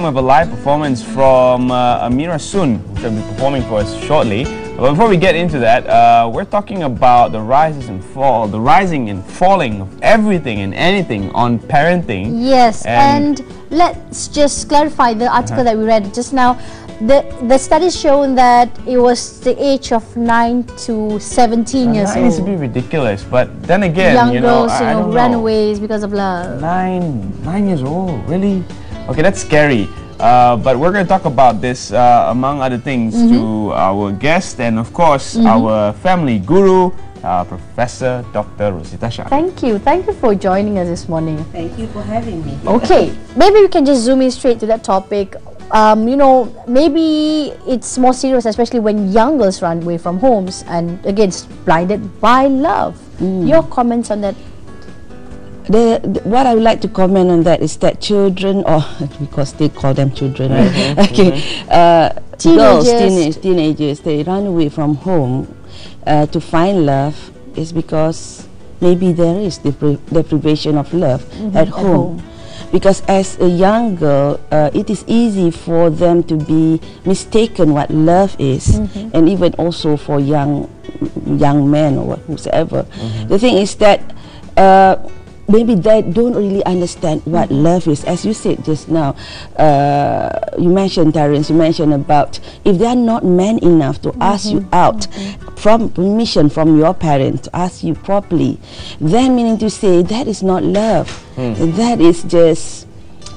Of a live performance from Amira Sun, who will be performing for us shortly. But before we get into that, we're talking about the rising and falling of everything and anything on parenting. Yes, and let's just clarify the article that we read just now. The studies shown that it was the age of 9 to 17 years old. That needs to be ridiculous, but then again, young you know, girls, I don't know. runaways because of love. 9 years old, really? Okay, that's scary. But we're going to talk about this, among other things, to our guest and, of course, our family guru, Professor Dr. Rozieta Shaary. Thank you for joining us this morning. Thank you for having me. Okay, maybe we can just zoom in straight to that topic. You know, maybe it's more serious, especially when young girls run away from homes and again blinded by love. Your comments on that? What I would like to comment on that is that children, or because they call them children, right? Okay, teenagers, they run away from home to find love is because maybe there is deprivation of love at home. Because as a young girl, it is easy for them to be mistaken what love is, and even also for young men or whosoever. The thing is that maybe they don't really understand what love is. As you said just now, you mentioned, Terence, you mentioned about if they are not man enough to ask you out from permission from your parents to ask you properly, then meaning to say that is not love. That is just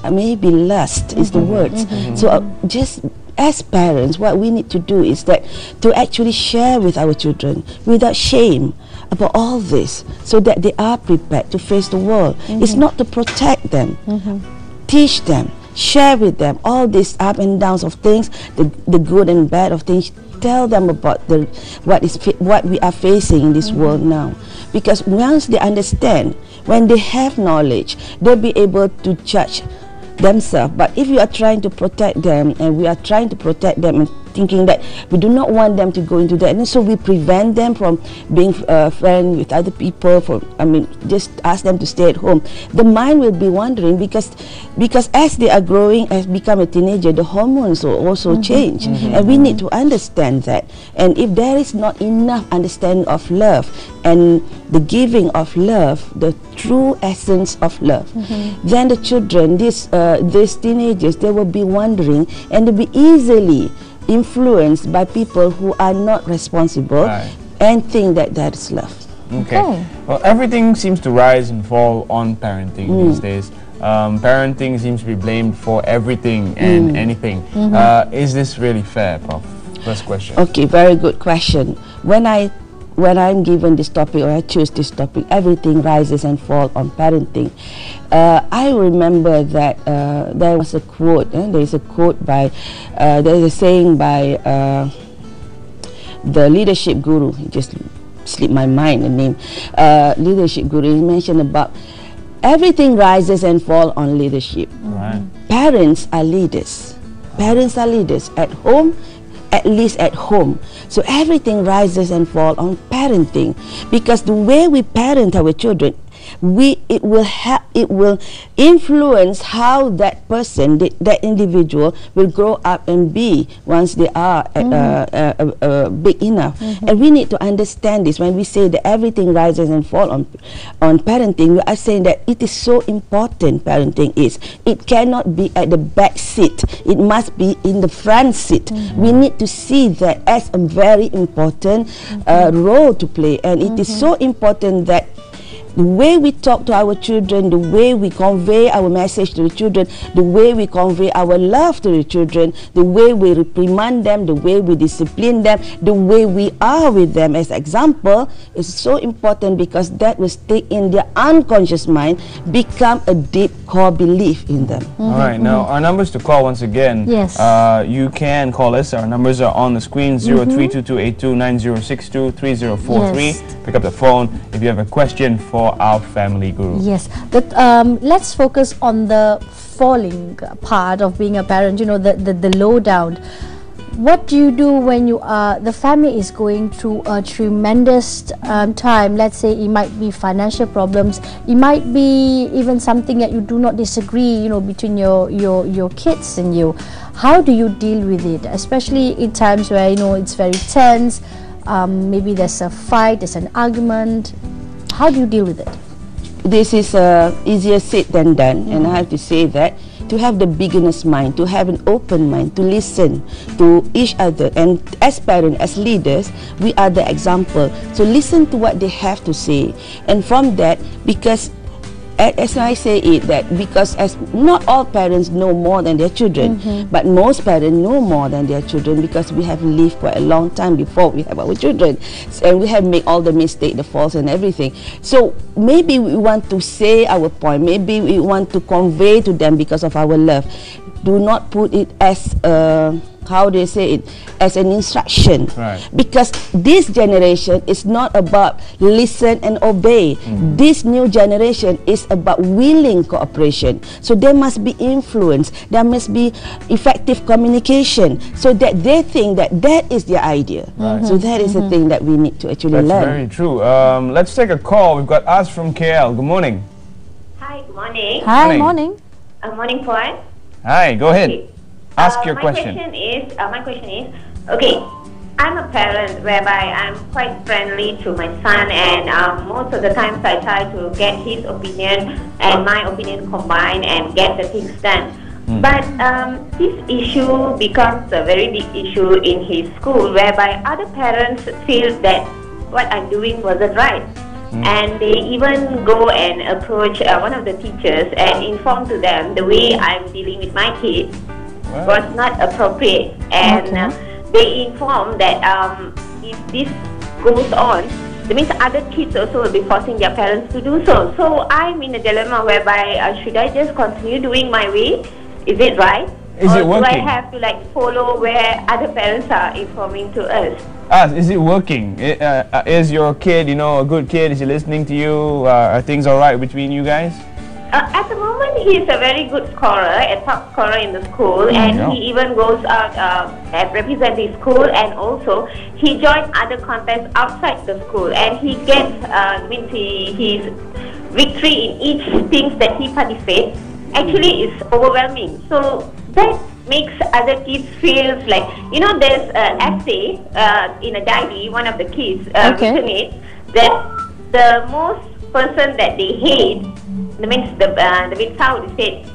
maybe lust is the words. So just as parents, what we need to do is that to actually share with our children without shame about all this, so that they are prepared to face the world. It's not to protect them, teach them, share with them all these up and downs of things, the good and bad of things. Tell them about what we are facing in this world now, because once they understand, when they have knowledge, they'll be able to judge themselves. But if you are trying to protect them, and we are trying to protect them and thinking that we do not want them to go into that, and so we prevent them from being friends with other people, just ask them to stay at home, the mind will be wandering, because as they are growing, as become a teenager, the hormones will also change, and we need to understand that. And if there is not enough understanding of love and the giving of love, the true essence of love, then the children, these teenagers, they will be wandering and they'll be easily influenced by people who are not responsible and think that that is love. Okay. Well, everything seems to rise and fall on parenting these days. Parenting seems to be blamed for everything and anything. Is this really fair, Prof? First question. Okay, very good question. When I'm given this topic, or I choose this topic, everything rises and falls on parenting. I remember that there was a quote. There is a quote by, there is a saying by the leadership guru. He just slipped my mind the name. Leadership guru. He mentioned about everything rises and falls on leadership. Parents are leaders. Parents are leaders at home. At least at home. So everything rises and falls on parenting, because the way we parent our children, it will influence how that person, that individual, will grow up and be once they are big enough. And we need to understand this. When we say that everything rises and falls on parenting, we are saying that it is so important. Parenting is. It cannot be at the back seat. It must be in the front seat. We need to see that as a very important role to play, and it is so important that the way we talk to our children, the way we convey our message to the children, the way we convey our love to the children, the way we reprimand them, the way we discipline them, the way we are with them as example is so important, because that will stay in their unconscious mind, become a deep core belief in them. All right, now our numbers to call once again. Yes. You can call us. Our numbers are on the screen: 0322829062 3043. Yes. Pick up the phone if you have a question for our family guru. Yes, but let's focus on the falling part of being a parent. You know, the low down. What do you do when the family is going through a tremendous time? Let's say it might be financial problems, it might be even something that you do not disagree, you know, between your kids and you. How do you deal with it, especially in times where, you know, it's very tense? Maybe there's a fight, there's an argument. How do you deal with it? This is easier said than done, and I have to say that to have the beginner's mind, to have an open mind, to listen to each other, and as parents, as leaders, we are the example. So listen to what they have to say, and from that, because as I say it, that because as not all parents know more than their children, but most parents know more than their children, because we have lived quite a long time before we have our children, and we have made all the mistakes, the faults and everything. So maybe we want to say our point, maybe we want to convey to them because of our love. Do not put it as how they say it, as an instruction, because this generation is not about listen and obey. This new generation is about willing cooperation. So there must be influence, there must be effective communication, so that they think that that is their idea. So that is the thing that we need to actually learn. That's very true. Let's take a call. We've got us from KL. Good morning. Hi, good morning. Hi, morning. Morning, Puan. Hi, go ahead. Okay. Ask your question. My question is, okay, I'm a parent whereby I'm quite friendly to my son, and most of the times I try to get his opinion and my opinion combined and get the things done. But this issue becomes a very big issue in his school, whereby other parents feel that what I'm doing wasn't right. And they even go and approach one of the teachers and inform to them the way I'm dealing with my kids was not appropriate, and they inform that if this goes on, that means other kids also will be forcing their parents to do so. So I'm in a dilemma whereby should I just continue doing my way? Is it right? Is or it working? do I have to like follow where other parents are informing to us? Is it working? Is your kid, you know, a good kid? Is he listening to you? Are things all right between you guys? At the moment, he is a very good scorer, a top scorer in the school, and he even goes out and represents his school, and also he joins other contests outside the school, and he gets his victory in each thing that he participates. Actually, is overwhelming. So that makes other kids feel like, you know, there's an essay in a diary. One of the kids written it that the most person that they hate. That means the how to say,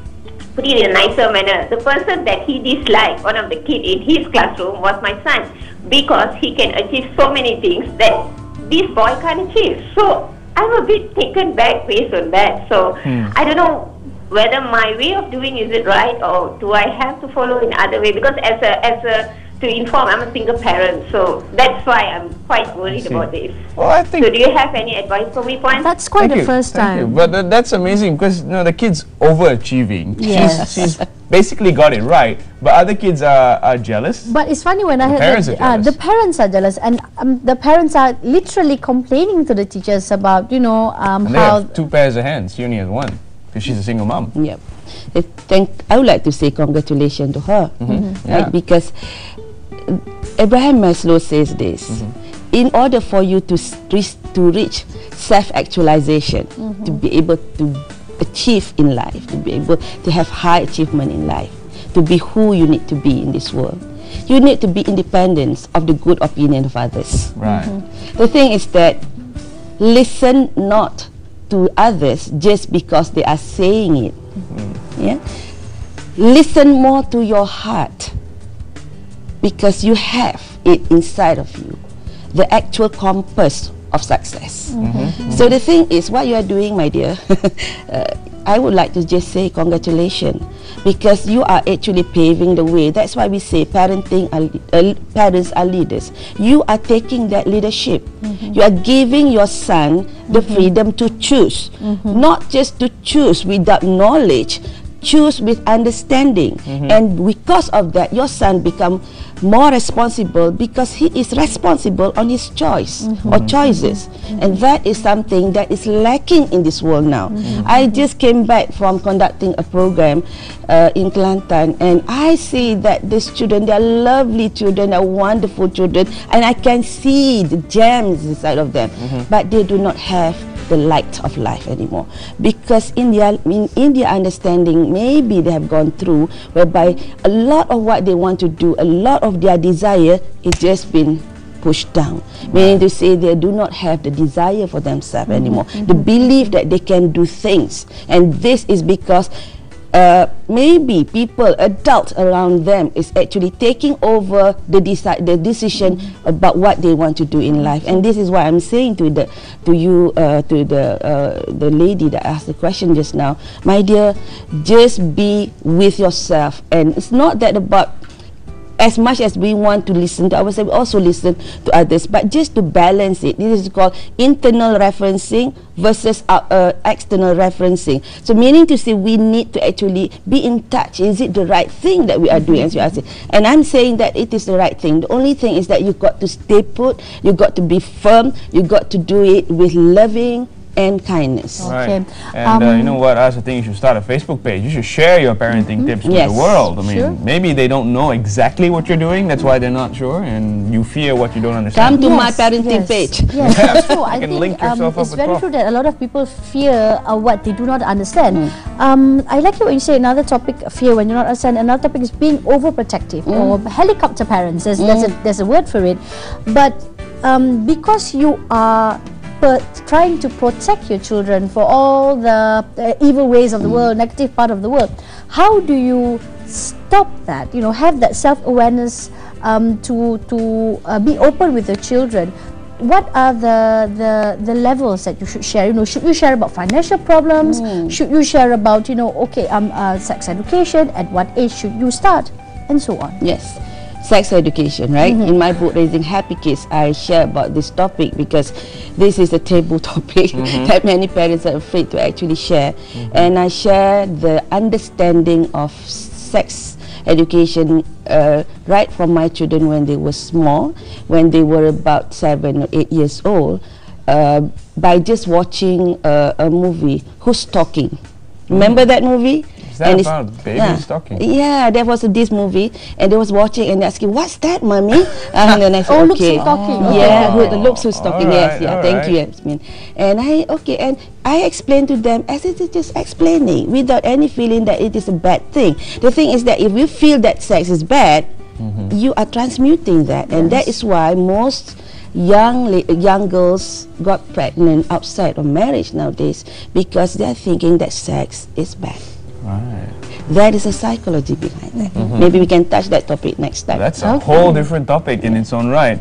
put it in a nicer manner, the person that he disliked, one of the kids in his classroom, was my son, because he can achieve so many things that this boy can't achieve. So I'm a bit taken back based on that. So I don't know whether my way of doing is it right, or do I have to follow in other way, because as a to inform, I'm a single parent, so that's why I'm quite worried about this. Well, I think. So do you have any advice for me, Puan? That's quite the first time. But that's amazing, because, you know, the kid's overachieving. Yes. She's basically got it right, but other kids are jealous. But it's funny when I heard that the parents are jealous, and the parents are literally complaining to the teachers about, you know, and they how have 2 pairs of hands. She only has 1, because she's a single mom. Yep. I would like to say congratulations to her, right? Because Abraham Maslow says this: in order for you to reach self-actualization, to be able to achieve in life, to be able to have high achievement in life, to be who you need to be in this world, you need to be independent of the good opinion of others. Right. The thing is that listen not to others just because they are saying it. Yeah. Listen more to your heart, because you have it inside of you, the actual compass of success. So the thing is, what you are doing, my dear, I would like to just say congratulations, because you are actually paving the way. That's why we say parents are leaders. You are taking that leadership. You are giving your son the freedom to choose, not just to choose without knowledge, choose with understanding, and because of that your son become more responsible because he is responsible on his choice or choices, and that is something that is lacking in this world now. I just came back from conducting a program in Kelantan, and I see that these children, they are lovely children, they are wonderful children, and I can see the gems inside of them, but they do not have the light of life anymore, because in their understanding, maybe they have gone through whereby a lot of what they want to do, a lot of their desire is just been pushed down, meaning to say they do not have the desire for themselves anymore, the belief that they can do things, and this is because maybe people, adults around them is actually taking over the decision about what they want to do in life. And this is why I'm saying to the lady that asked the question just now, my dear, just be with yourself. And it's not that about, as much as we want to listen to ourselves, we also listen to others, but just to balance it. This is called internal referencing versus external referencing. So meaning to say, we need to actually be in touch. Is it the right thing that we are doing, as you are saying? And I'm saying that it is the right thing. The only thing is that you've got to stay put, you've got to be firm, you've got to do it with loving and kindness. Right. And you know what, I also think you should start a Facebook page. You should share your parenting tips with the world. I mean, maybe they don't know exactly what you're doing, that's why they're not sure, and you fear what you don't understand. Come to my parenting page. Yes, that's true. I can think link yourself up it's with very Prof. true that a lot of people fear what they do not understand. I like it when you say another topic, fear when you don't understand. Another topic is being overprotective or helicopter parents. There's a word for it. But because you are trying to protect your children for all the evil ways of the world, negative part of the world, how do you stop that? You know, have that self-awareness to be open with your children. What are the levels that you should share? You know, should you share about financial problems? Should you share about, you know, okay, sex education? At what age should you start? And so on. Yes. Sex education, right? In my book, Raising Happy Kids, I share about this topic because this is a taboo topic that many parents are afraid to actually share. And I share the understanding of sex education right from my children when they were small, when they were about 7 or 8 years old, by just watching a movie, Who's Talking? Remember that movie? That about babies talking? Yeah, there was this movie, and they was watching and asking, "What's that, mommy?" And then I said, "Okay, looks who's talking." Yeah, looks who's talking. Yes, yeah. Thank you, Yasmin. And I explained to them as it is just explaining, without any feeling that it is a bad thing. The thing is that if you feel that sex is bad, you are transmuting that, and that is why most young girls got pregnant outside of marriage nowadays, because they are thinking that sex is bad. Right. That is a psychology behind that. Maybe we can touch that topic next time. That's a whole different topic in its own right.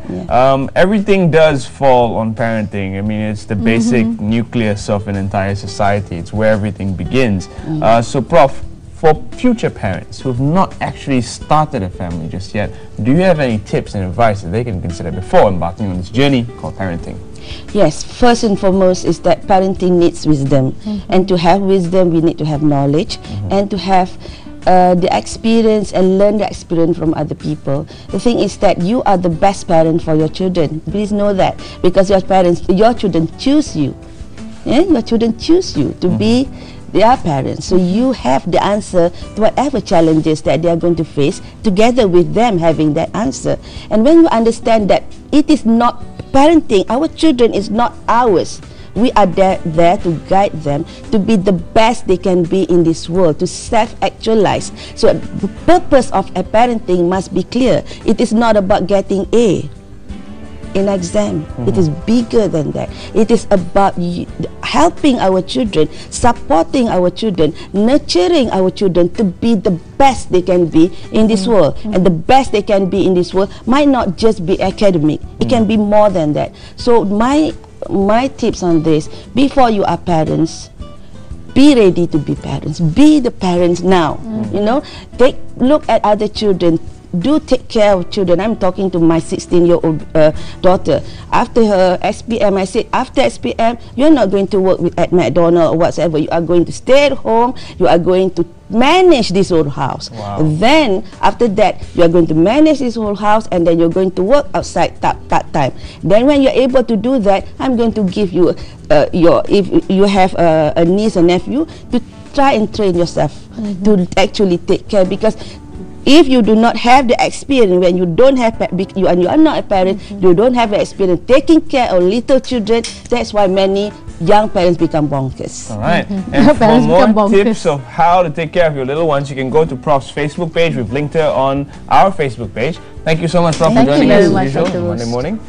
Everything does fall on parenting. I mean, it's the basic nucleus of an entire society. It's where everything begins. So, Prof, for future parents who have not actually started a family just yet, do you have any tips and advice that they can consider before embarking on this journey called parenting? Yes, first and foremost is that parenting needs wisdom, and to have wisdom we need to have knowledge, and to have the experience and learn the experience from other people. The thing is that you are the best parent for your children. Please know that, because your children choose you. Your children choose you to be their parents. So you have the answer to whatever challenges that they are going to face, together with them having that answer. And when you understand that it is not parenting, our children is not ours. We are there to guide them to be the best they can be in this world, to self-actualize. So the purpose of a parenting must be clear. It is not about getting A in exam. It is bigger than that. It is about helping our children, supporting our children, nurturing our children to be the best they can be in this world. And the best they can be in this world might not just be academic. It can be more than that. So my tips on this: before you are parents, be ready to be parents. Be the parents now. You know, look at other children. do take care of children. I'm talking to my 16-year-old daughter. After her SPM, I said, after SPM, you're not going to work at McDonald's or whatsoever. You are going to stay at home. You are going to manage this whole house. Wow. Then after that, you are going to manage this whole house, and then you're going to work outside part-time. Then when you're able to do that, I'm going to give you if you have a niece or nephew, to try and train yourself to actually take care, because if you do not have the experience, when you don't have you are not a parent, you don't have the experience taking care of little children. That's why many young parents become bonkers. All right. And for more tips of how to take care of your little ones, you can go to Prof's Facebook page. We've linked her on our Facebook page. Thank you so much, Prof, for joining us as usual Monday morning.